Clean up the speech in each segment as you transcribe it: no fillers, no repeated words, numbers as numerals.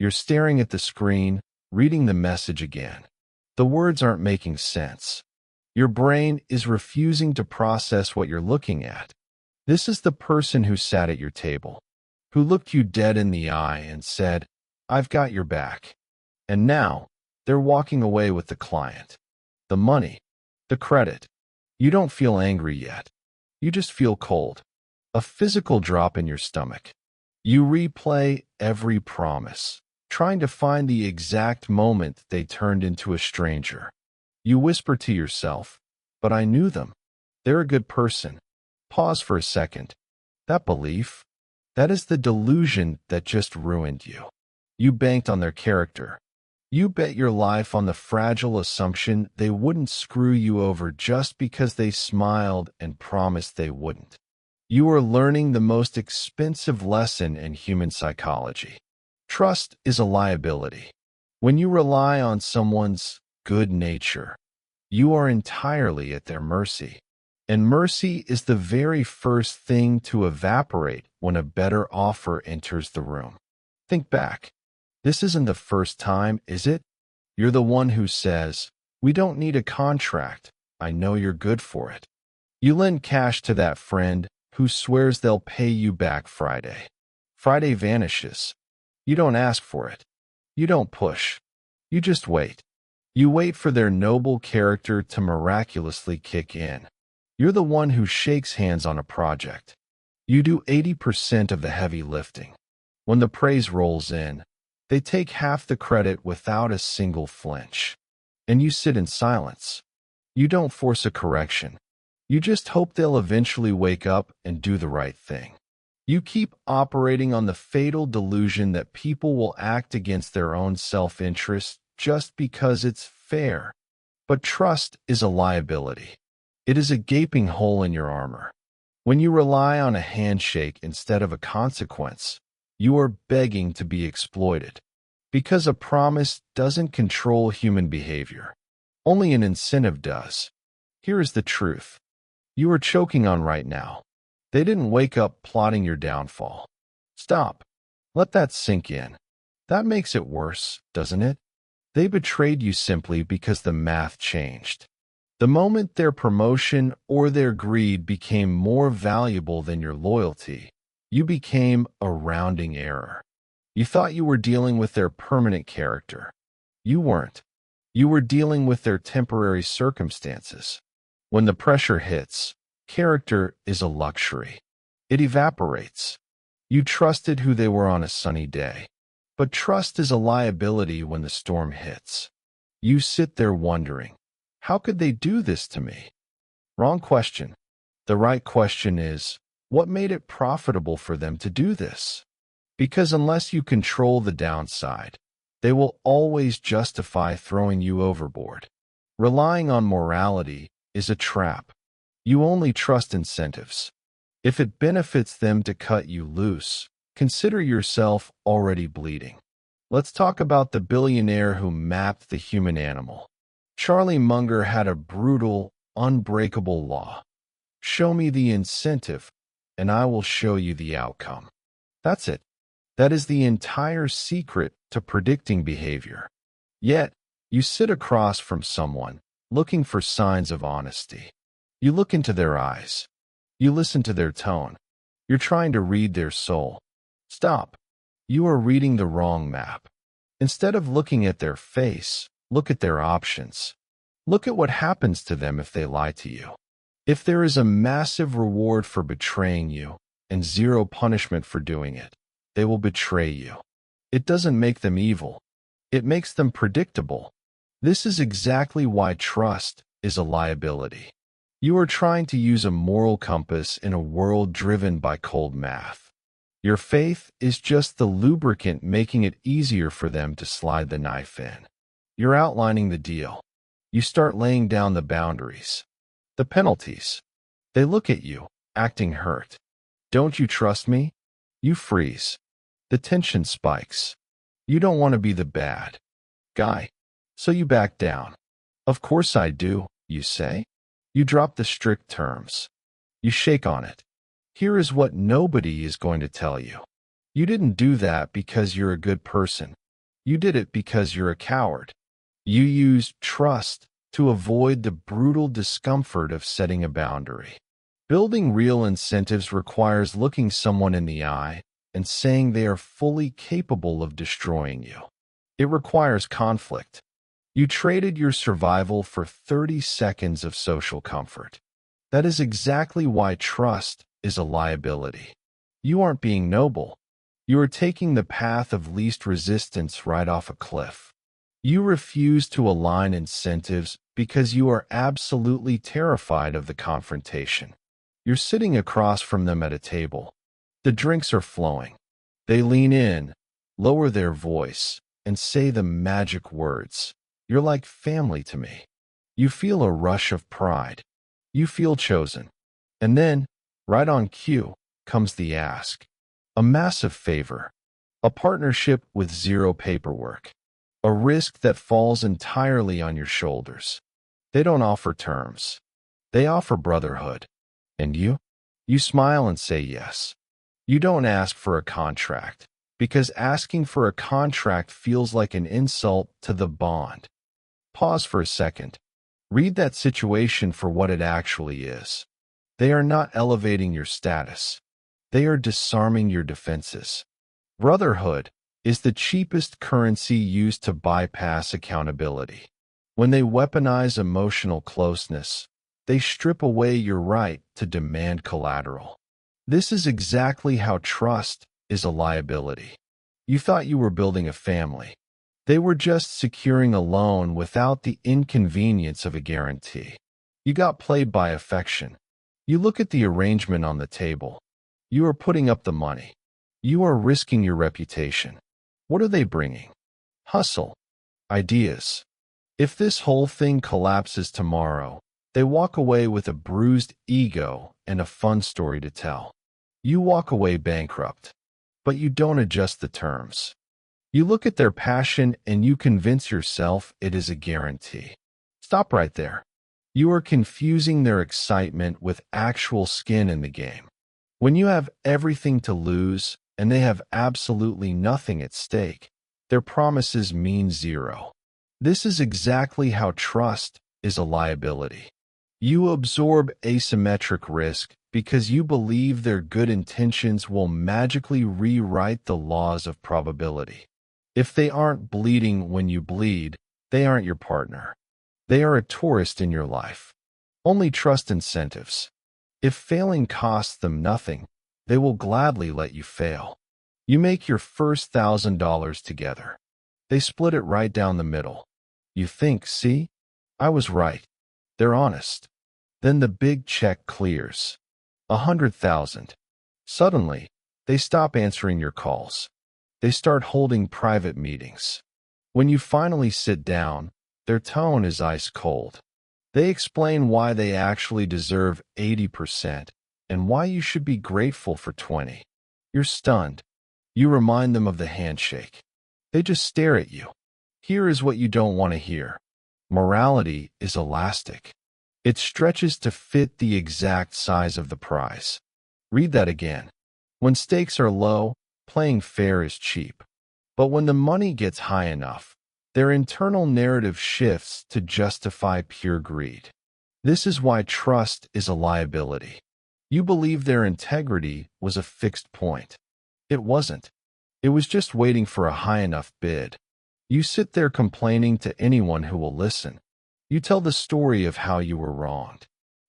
You're staring at the screen, reading the message again. The words aren't making sense. Your brain is refusing to process what you're looking at. This is the person who sat at your table, who looked you dead in the eye and said, "I've got your back." And now, they're walking away with the client, the money, the credit. You don't feel angry yet. You just feel cold. A physical drop in your stomach. You replay every promise, trying to find the exact moment they turned into a stranger. You whisper to yourself, "But I knew them. They're a good person." Pause for a second. That belief, that is the delusion that just ruined you. You banked on their character. You bet your life on the fragile assumption they wouldn't screw you over just because they smiled and promised they wouldn't. You are learning the most expensive lesson in human psychology. Trust is a liability. When you rely on someone's good nature, you are entirely at their mercy. And mercy is the very first thing to evaporate when a better offer enters the room. Think back. This isn't the first time, is it? You're the one who says, "We don't need a contract. I know you're good for it." You lend cash to that friend who swears they'll pay you back Friday. Friday vanishes. You don't ask for it. You don't push. You just wait. You wait for their noble character to miraculously kick in. You're the one who shakes hands on a project. You do 80% of the heavy lifting. When the praise rolls in, they take half the credit without a single flinch. And you sit in silence. You don't force a correction. You just hope they'll eventually wake up and do the right thing. You keep operating on the fatal delusion that people will act against their own self-interest just because it's fair. But trust is a liability. It is a gaping hole in your armor. When you rely on a handshake instead of a consequence, you are begging to be exploited. Because a promise doesn't control human behavior. Only an incentive does. Here is the truth. You are choking on right now. They didn't wake up plotting your downfall. Stop. Let that sink in. That makes it worse, doesn't it? They betrayed you simply because the math changed. The moment their promotion or their greed became more valuable than your loyalty, you became a rounding error. You thought you were dealing with their permanent character. You weren't. You were dealing with their temporary circumstances. When the pressure hits, character is a luxury. It evaporates. You trusted who they were on a sunny day. But trust is a liability when the storm hits. You sit there wondering, how could they do this to me? Wrong question. The right question is, what made it profitable for them to do this? Because unless you control the downside, they will always justify throwing you overboard. Relying on morality is a trap. You only trust incentives. If it benefits them to cut you loose, consider yourself already bleeding. Let's talk about the billionaire who mapped the human animal. Charlie Munger had a brutal, unbreakable law. Show me the incentive, and I will show you the outcome. That's it. That is the entire secret to predicting behavior. Yet, you sit across from someone, looking for signs of honesty. You look into their eyes. You listen to their tone. You're trying to read their soul. Stop. You are reading the wrong map. Instead of looking at their face, look at their options. Look at what happens to them if they lie to you. If there is a massive reward for betraying you and zero punishment for doing it, they will betray you. It doesn't make them evil. It makes them predictable. This is exactly why trust is a liability. You are trying to use a moral compass in a world driven by cold math. Your faith is just the lubricant making it easier for them to slide the knife in. You're outlining the deal. You start laying down the boundaries. The penalties. They look at you, acting hurt. Don't you trust me? You freeze. The tension spikes. You don't want to be the bad guy, so you back down. Of course I do, you say. You drop the strict terms. You shake on it. Here is what nobody is going to tell you. You didn't do that because you're a good person. You did it because you're a coward. You used trust to avoid the brutal discomfort of setting a boundary. Building real incentives requires looking someone in the eye and saying they are fully capable of destroying you. It requires conflict. You traded your survival for 30 seconds of social comfort. That is exactly why trust is a liability. You aren't being noble. You are taking the path of least resistance right off a cliff. You refuse to align incentives because you are absolutely terrified of the confrontation. You're sitting across from them at a table. The drinks are flowing. They lean in, lower their voice, and say the magic words. You're like family to me. You feel a rush of pride. You feel chosen. And then, right on cue, comes the ask. A massive favor. A partnership with zero paperwork. A risk that falls entirely on your shoulders. They don't offer terms. They offer brotherhood. And you? You smile and say yes. You don't ask for a contract, because asking for a contract feels like an insult to the bond. Pause for a second. Read that situation for what it actually is. They are not elevating your status. They are disarming your defenses. Brotherhood is the cheapest currency used to bypass accountability. When they weaponize emotional closeness, they strip away your right to demand collateral. This is exactly how trust is a liability. You thought you were building a family. They were just securing a loan without the inconvenience of a guarantee. You got played by affection. You look at the arrangement on the table. You are putting up the money. You are risking your reputation. What are they bringing? Hustle. Ideas. If this whole thing collapses tomorrow, they walk away with a bruised ego and a fun story to tell. You walk away bankrupt, but you don't adjust the terms. You look at their passion and you convince yourself it is a guarantee. Stop right there. You are confusing their excitement with actual skin in the game. When you have everything to lose and they have absolutely nothing at stake, their promises mean zero. This is exactly how trust is a liability. You absorb asymmetric risk because you believe their good intentions will magically rewrite the laws of probability. If they aren't bleeding when you bleed, they aren't your partner. They are a tourist in your life. Only trust incentives. If failing costs them nothing, they will gladly let you fail. You make your first $1,000 together. They split it right down the middle. You think, see? I was right. They're honest. Then the big check clears. 100,000. Suddenly, they stop answering your calls. They start holding private meetings. When you finally sit down, their tone is ice cold. They explain why they actually deserve 80% and why you should be grateful for 20. You're stunned. You remind them of the handshake. They just stare at you. Here is what you don't want to hear. Morality is elastic. It stretches to fit the exact size of the prize. Read that again. When stakes are low, playing fair is cheap. But when the money gets high enough, their internal narrative shifts to justify pure greed. This is why trust is a liability. You believe their integrity was a fixed point. It wasn't. It was just waiting for a high enough bid. You sit there complaining to anyone who will listen. You tell the story of how you were wronged,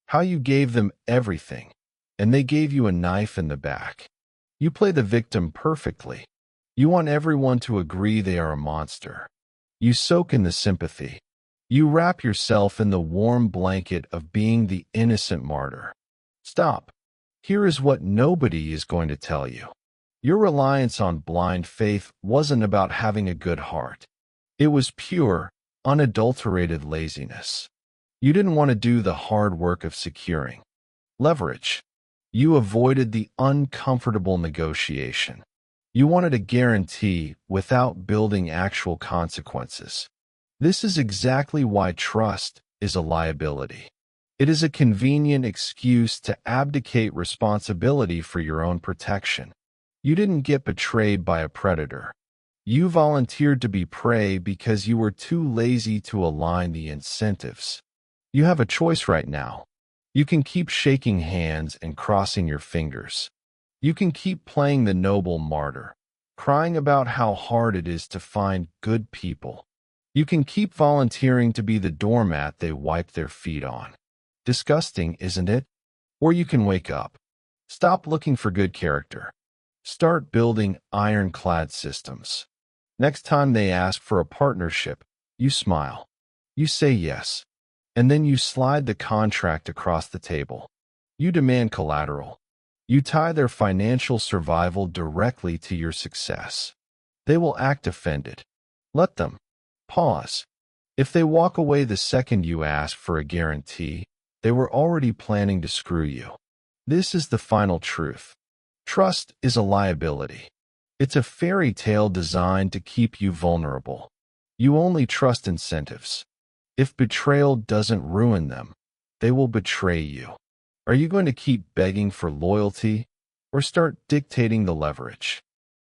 how you gave them everything, and they gave you a knife in the back. You play the victim perfectly. You want everyone to agree they are a monster. You soak in the sympathy. You wrap yourself in the warm blanket of being the innocent martyr. Stop. Here is what nobody is going to tell you. Your reliance on blind faith wasn't about having a good heart. It was pure, unadulterated laziness. You didn't want to do the hard work of securing leverage. You avoided the uncomfortable negotiation. You wanted a guarantee without building actual consequences. This is exactly why trust is a liability. It is a convenient excuse to abdicate responsibility for your own protection. You didn't get betrayed by a predator. You volunteered to be prey because you were too lazy to align the incentives. You have a choice right now. You can keep shaking hands and crossing your fingers. You can keep playing the noble martyr, crying about how hard it is to find good people. You can keep volunteering to be the doormat they wipe their feet on. Disgusting, isn't it? Or you can wake up. Stop looking for good character. Start building ironclad systems. Next time they ask for a partnership, you smile. You say yes. And then you slide the contract across the table. You demand collateral. You tie their financial survival directly to your success. They will act offended. Let them. Pause. If they walk away the second you ask for a guarantee, they were already planning to screw you. This is the final truth. Trust is a liability. It's a fairy tale designed to keep you vulnerable. You only trust incentives. If betrayal doesn't ruin them, they will betray you. Are you going to keep begging for loyalty or start dictating the leverage?